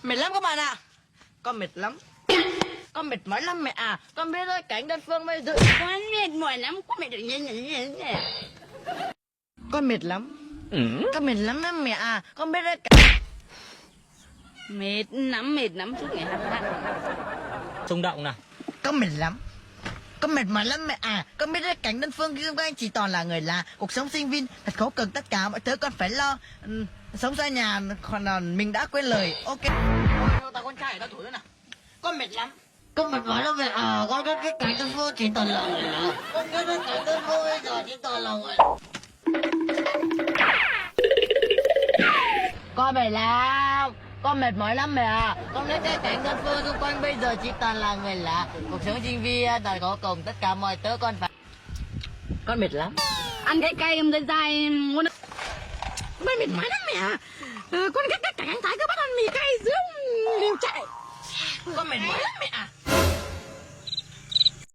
Mệt lắm các bạn ạ. Con mệt lắm. Con mệt mỏi lắm mẹ à. Con biết rồi, cảnh đơn phương bây giờ Con mệt mỏi lắm, con mệt được nhanh. con mệt lắm. Con mệt lắm đó mẹ à. Con biết rồi. Mệt lắm suốt ngày hát. Xung động nào. Con mệt lắm. Con mệt mỏi lắm mẹ à. Con biết đấy, cảnh đơn phương xung quanh chỉ toàn là người lạ. Cuộc sống sinh viên thật khó cực, tất cả mọi thứ con phải lo. Sống xa nhà còn là mình đã quên lời. Ok. Tao con trai tao thổi nữa nào. Con mệt lắm. Con mệt mỏi lắm mẹ à. Con biết cái cảnh đơn phương chỉ toàn là người lạ. Con biết đấy, cảnh đơn phương bây giờ chỉ toàn là người. Con mệt lắm. Con mệt mỏi lắm mẹ à. Con thấy cái cảnh đơn phương xung quanh bây giờ chỉ toàn là người lạ. Cuộc sống sinh viên toàn có cùng, tất cả mọi thứ con phải. Con mệt lắm. Ăn cái cây em dài muốn. Mày mệt mỏi lắm mẹ à. Con cái cảnh anh Thái cứ bắt ăn mì cay dưới liều chạy. Con mệt mỏi lắm mẹ à.